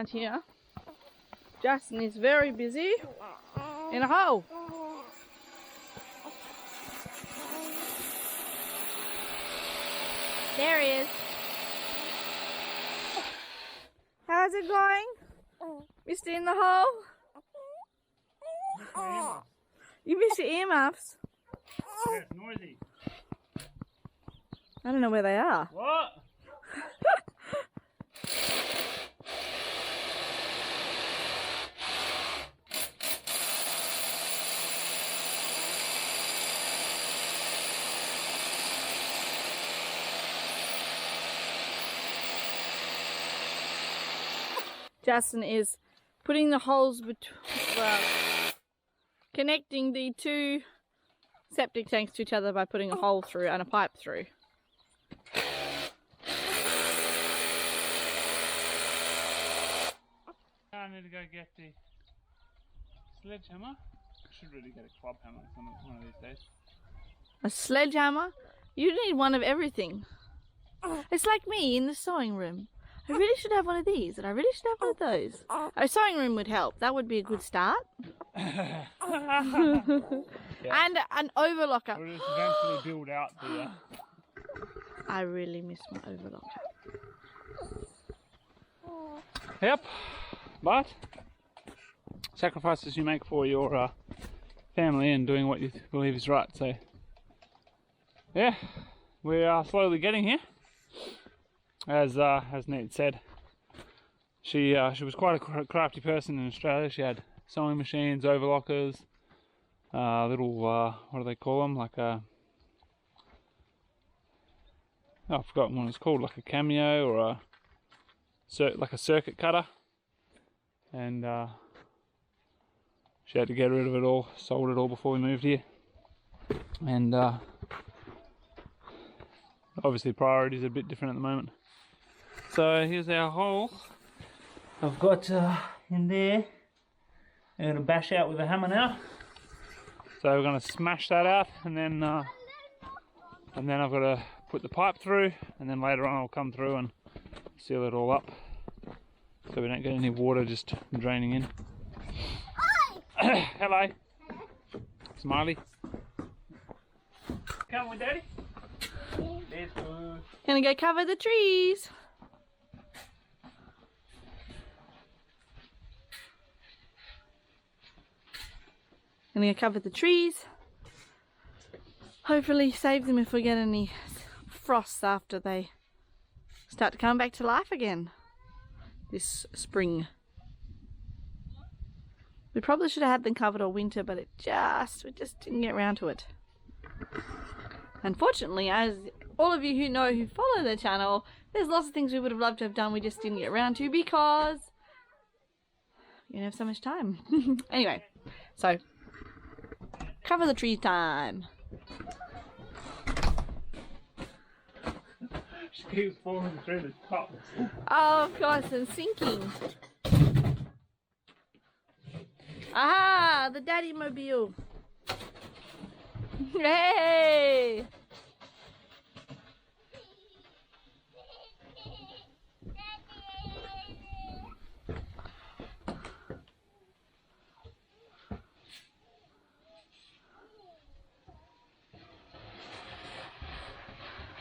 around here. Justin is very busy in a hole. There he is. How's it going? Missed it in the hole? You missed your earmuffs? Yeah, it's noisy. I don't know where they are. What? Justin is putting the holes connecting the two septic tanks to each other by putting a hole through and a pipe through. I need to go get the sledgehammer. I should really get a club hammer one of these days. A sledgehammer? You need one of everything. It's like me in the sewing room. I really should have one of these, and I really should have one of those. A sewing room would help. That would be a good start. Yeah. And an overlocker. We'll just eventually build out the... I really miss my overlocker. Yep. But sacrifices you make for your family and doing what you believe is right. So yeah, we are slowly getting here. As Ned said, she was quite a crafty person in Australia. She had sewing machines, overlockers, little what do they call them? Like a I've forgotten what it's called, like a cameo or a like a circuit cutter. And she had to get rid of it all, sold it all before we moved here. And obviously priorities are a bit different at the moment. So here's our hole. I've got in there. I'm going to bash out with a hammer now. So we're going to smash that out, and then I've got to put the pipe through, and then later on I'll come through and seal it all up, so we don't get any water just draining in. Hello. Smiley. Come with Daddy. Let's go. Gonna go cover the trees. Gonna go cover the trees. Hopefully save them if we get any frosts after they start to come back to life again this spring. We probably should have had them covered all winter, but we just didn't get around to it. Unfortunately, as all of you who know, who follow the channel, there's lots of things we would have loved to have done we just didn't get around to because you don't have so much time. Anyway, so cover the tree time. She keeps falling through the top. Oh, of course, and sinking. Aha, the daddy mobile. Hey!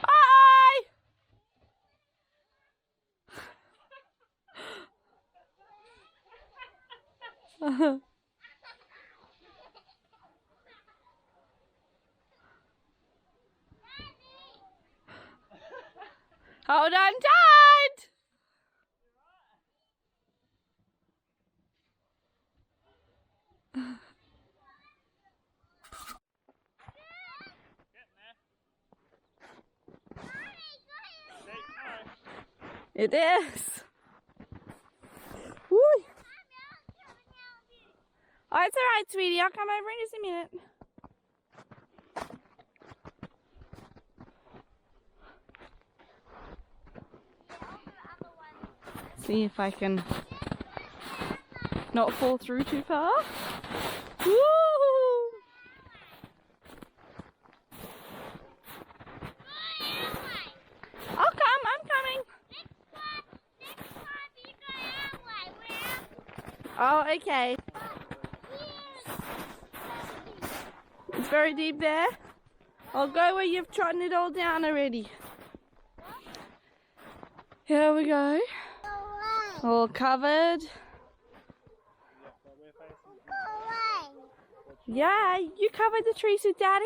Bye! Hold on tight! It is. Woo. Oh, it's alright, sweetie. I'll come over in just a minute. See if I can not fall through too far. Woo! I'll come, I'm coming. Oh, okay. It's very deep there. I'll go where you've trodden it all down already. Here we go. All covered. Yeah, you covered the trees with Daddy.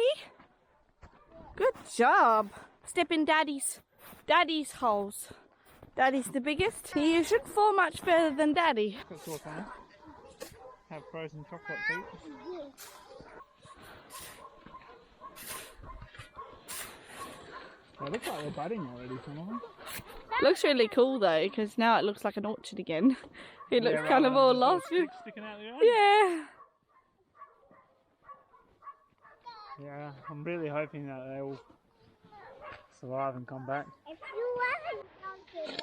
Good job. Step in Daddy's holes. Daddy's the biggest. You shouldn't fall much further than Daddy. Have frozen chocolate feet. They look like they're budding already, some of them. Looks really cool though, because now it looks like an orchard again. It looks kind of all lost. Sticking out the Yeah. Yeah, I'm really hoping that they will survive and come back. If you haven't counted,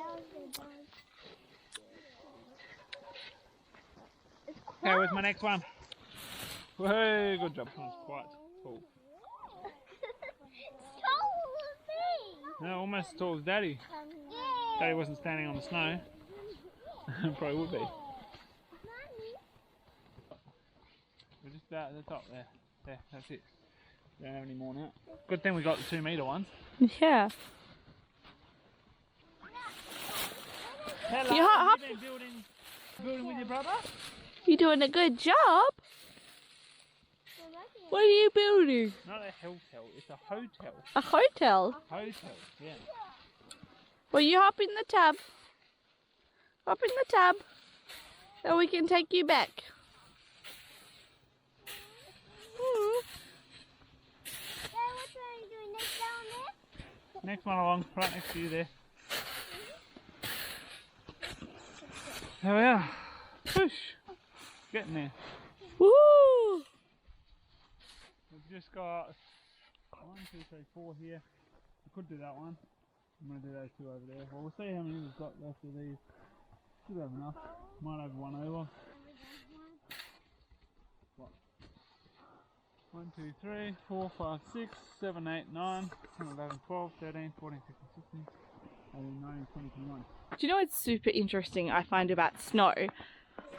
Okay, where's my next one? Whoa, good job. That was quite cool. No, almost as tall as Daddy. Daddy wasn't standing on the snow. Probably would be. We're just about at the top there. There, that's it. We don't have any more now. Good thing we got the 2 metre ones. Yeah. Hello, You hop. been building with your brother? You're doing a good job. What are you building? Not a hotel, it's a hotel. A hotel? Hotel, yeah. Well, you hop in the tub. Hop in the tub. So we can take you back. Next one along, right next to you there. There we are. Push. Getting there. Woo! We've just got 1, 2, 3, 4 here. We could do that one. I'm going to do those 2 over there. Well, we'll see how many we've got left of these. Should have enough. Might have one over. What? 1, 2, 3, 4, 5, 6, 7, 8, 9, 10, 11, 12, 13, 14, 15, 16, 18, 19, 20, 21. Do you know what's super interesting I find about snow?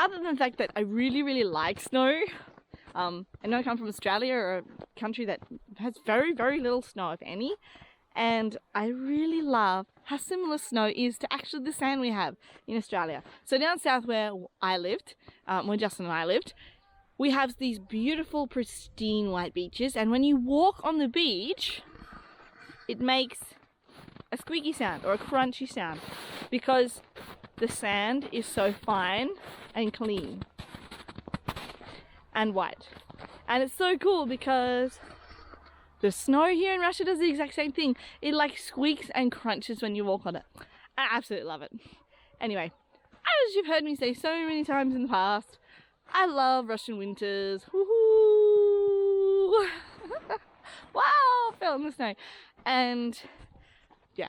Other than the fact that I really, really like snow. I know I come from Australia, or a country that has very, very little snow, if any. And I really love how similar snow is to actually the sand we have in Australia. So down south where I lived, where Justin and I lived, we have these beautiful, pristine white beaches. And when you walk on the beach, it makes a squeaky sound or a crunchy sound because the sand is so fine and clean and white. And it's so cool because the snow here in Russia does the exact same thing. It like squeaks and crunches when you walk on it. I absolutely love it. Anyway, as you've heard me say so many times in the past, I love Russian winters. Woohoo! Wow, fell in the snow. And yeah,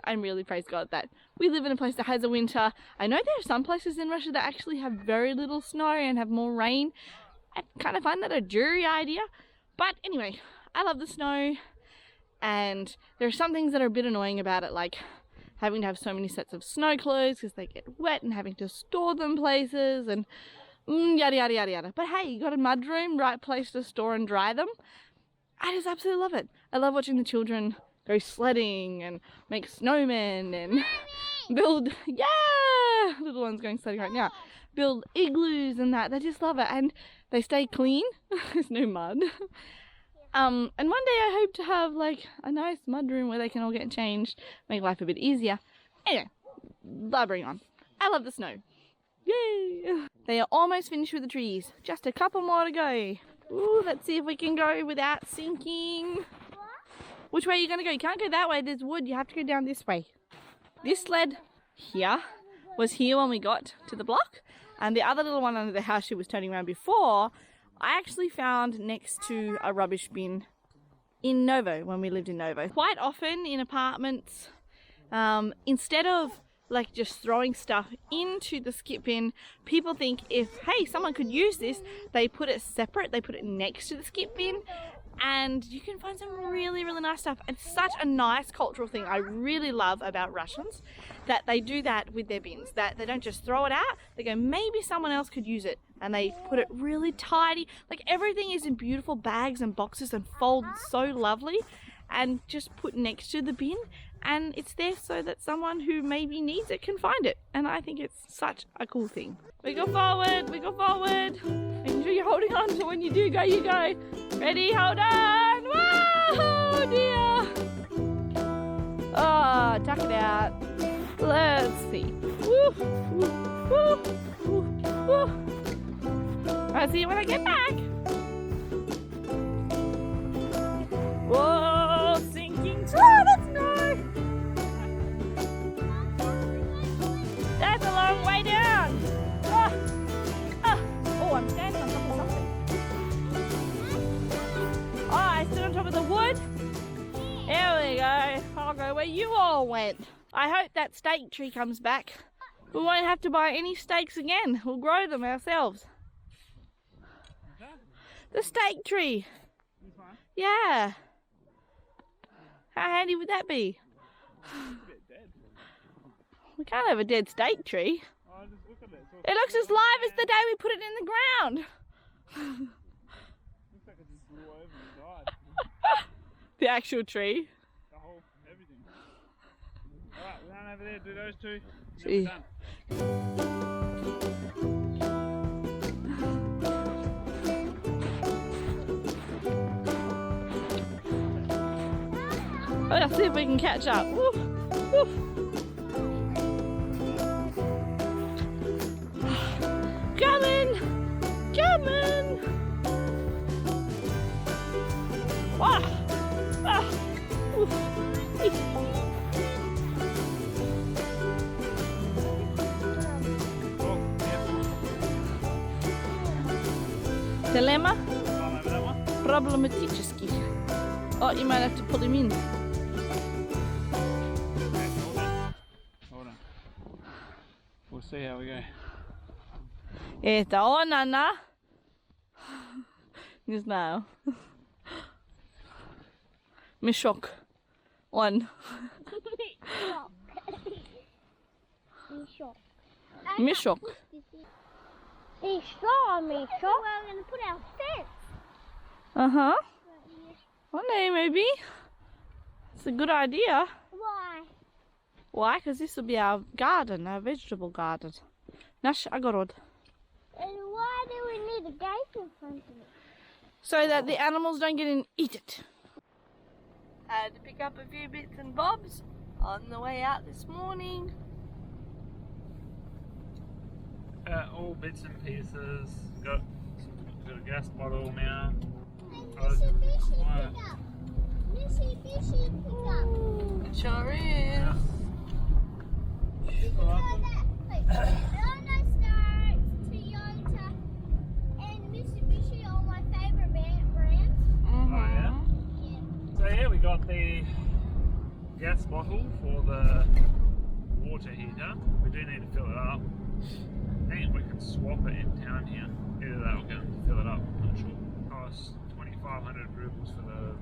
I'm really praise God that we live in a place that has a winter. I know there are some places in Russia that actually have very little snow and have more rain. I kind of find that a dreary idea. But anyway, I love the snow, and there are some things that are a bit annoying about it, like having to have so many sets of snow clothes because they get wet and having to store them places and yada yada yada yada. But hey, you got a mudroom, right place to store and dry them. I just absolutely love it. I love watching the children go sledding and make snowmen and build, yeah, little ones going sledding right now, build igloos and that. They just love it, and they stay clean. There's no mud. And one day I hope to have like a nice mudroom where they can all get changed, make life a bit easier. Anyway, blabbering on. I love the snow. Yay! They are almost finished with the trees. Just a couple more to go. Ooh, let's see if we can go without sinking. Which way are you going to go? You can't go that way. There's wood. You have to go down this way. This sled here was here when we got to the block. And the other little one under the house she was turning around before, I actually found next to a rubbish bin in Novo when we lived in Novo. Quite often in apartments, instead of like just throwing stuff into the skip bin, people think if, hey, someone could use this, they put it separate, they put it next to the skip bin. and you can find some really, really nice stuff. It's such a nice cultural thing I really love about Russians, that they do that with their bins, that they don't just throw it out, they go, maybe someone else could use it, and they put it really tidy. Like everything is in beautiful bags and boxes and folded so lovely, and just put next to the bin, and it's there so that someone who maybe needs it can find it. And I think it's such a cool thing. We go forward, and you're holding on, so when you do go, you go. Ready, hold on. Whoa, dear. Oh, tuck it out. Let's see. Woo, woo, woo, woo, woo. I'll see you when I get back. Whoa, sinking. Oh, that's no. That's a long way down. Oh, I'm standing on top of something. Oh, I stood on top of the wood. There we go. I'll go where you all went. I hope that steak tree comes back. We won't have to buy any steaks again. We'll grow them ourselves. The steak tree. This one? Yeah. How handy would that be? It's a bit dead. We can't have a dead steak tree. Oh, just look at it. It looks as live as the day we put it in the ground. Looks like it just blew over and died. The actual tree. The whole, everything. Alright, we're going over there, do those two. Gee. Then Let's see if we can catch up. Woo, woo. Coming! Coming! Ah! Ah! Oof. Dilemma? climb over that one. Problematический. Oh, you might have to pull him in. Okay, hold on. Hold on. We'll see how we go. Это он, она. Не знаю. Мешок. Он. Мешок. He saw me. We're going to put our fence. Uh-huh. One day, maybe. It's a good idea. Why? Why? Because this will be our garden, our vegetable garden. Наш огород. And why do we need a gate in front of it? So that the animals don't get in and eat it. Had to pick up a few bits and bobs on the way out this morning. All bits and pieces. Got a gas bottle now. Mitsubishi pickup. Mitsubishi pickup. Sure is. Did you know that? Like, Honda, Star, Toyota, and Mitsubishi are my favorite brands. Oh yeah. Yeah. So yeah, we got the gas bottle for the water heater. We do need to fill it up. I think we can swap it in town here. Either that or get them to fill it up. I'm not sure. Costs 2,500 rubles for the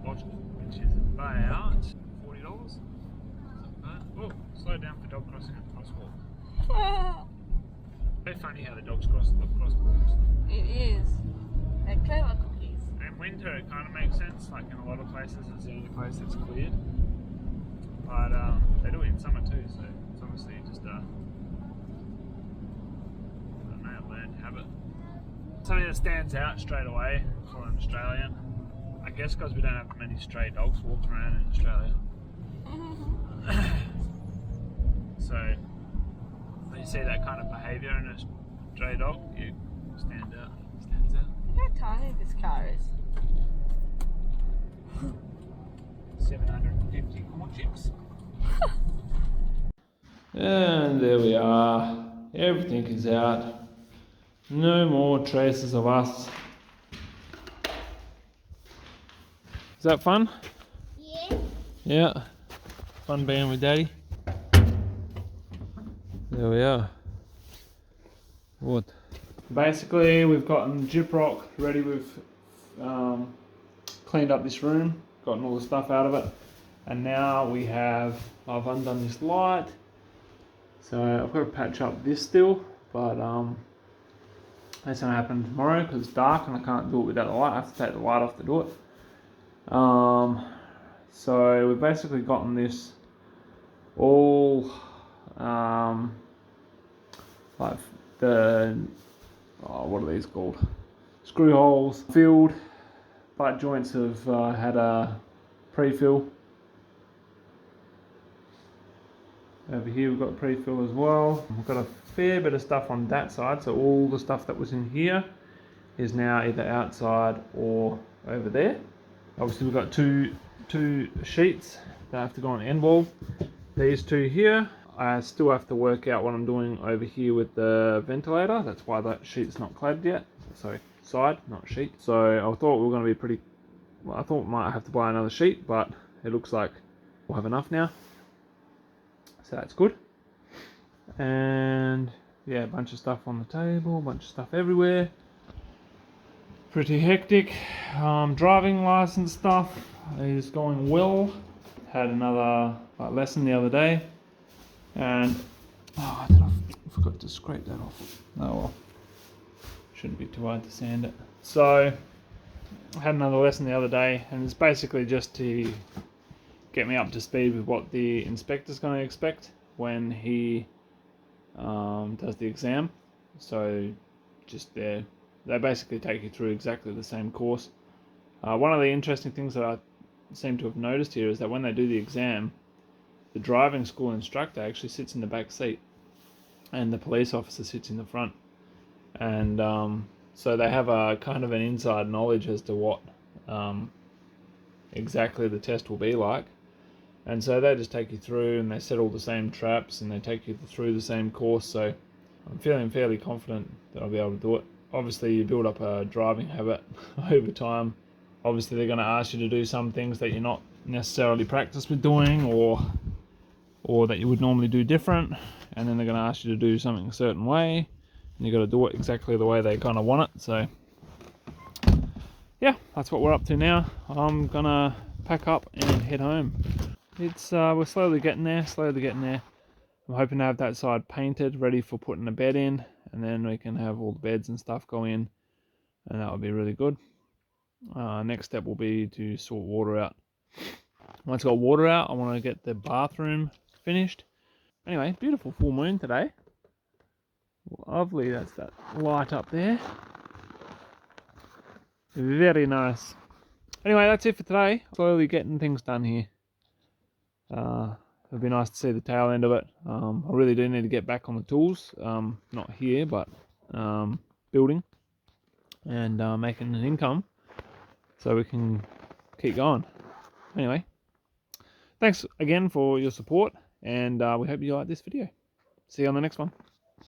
bottle, which is about $40. Oh, slow down for dog crossing and crosswalk. Very funny how the dogs cross the crosswalks. It is. They're clever cookies. In winter, it kind of makes sense. Like in a lot of places, it's the only place that's cleared. But they do it in summer too, so it's obviously just a learned habit. Something that stands out straight away for an Australian, I guess because we don't have many stray dogs walking around in Australia. So when you see that kind of behaviour in a stray dog, it stands out. Look how tiny this car is. 750 corn chips. And there we are. Everything is out. No more traces of us. Is that fun? Yeah. Yeah. Fun being with Daddy. There we are. What? Basically, we've gotten gyprock ready with cleaned up this room, gotten all the stuff out of it, and now I've undone this light. So I've got to patch up this still, but that's going to happen tomorrow because it's dark and I can't do it without the light. I have to take the light off to do it. So we've basically gotten this all like the what are these called? Screw holes filled. Butt joints have had a pre-fill. Over here we've got pre-fill as well. We've got a fair bit of stuff on that side, so all the stuff that was in here is now either outside or over there. Obviously we've got two sheets that have to go on the end wall. These two here, I still have to work out what I'm doing over here with the ventilator. That's why that sheet's not cladded yet. Sorry, side, not sheet. So I thought we were going to be pretty, well, I thought we might have to buy another sheet, but it looks like we'll have enough now. So that's good. And yeah, a bunch of stuff on the table, a bunch of stuff everywhere. Pretty hectic. Driving license stuff is going well. Had another lesson the other day, and I forgot to scrape that off. Oh well, shouldn't be too hard to sand it. So I had another lesson the other day, and it's basically just to get me up to speed with what the inspector's going to expect when he does the exam. So just they basically take you through exactly the same course. One of the interesting things that I seem to have noticed here is that when they do the exam, the driving school instructor actually sits in the back seat and the police officer sits in the front, and so they have a kind of an inside knowledge as to what exactly the test will be like. And so they just take you through and they set all the same traps and they take you through the same course. So I'm feeling fairly confident that I'll be able to do it. Obviously you build up a driving habit over time. Obviously they're going to ask you to do some things that you're not necessarily practiced with doing, or that you would normally do different. And then they're going to ask you to do something a certain way, and you've got to do it exactly the way they kind of want it. So yeah, that's what we're up to now. I'm going to pack up and head home. It's we're slowly getting there. I'm hoping to have that side painted, ready for putting a bed in, and then we can have all the beds and stuff go in, and that would be really good. Next step will be to sort water out. Once I got water out, I want to get the bathroom finished. Anyway, beautiful full moon today. Lovely, that's that light up there. Very nice. Anyway, that's it for today. Slowly getting things done here. It'd be nice to see the tail end of it. I really do need to get back on the tools. Not here, but building and making an income so we can keep going. Anyway, thanks again for your support, and we hope you like this video. See you on the next one.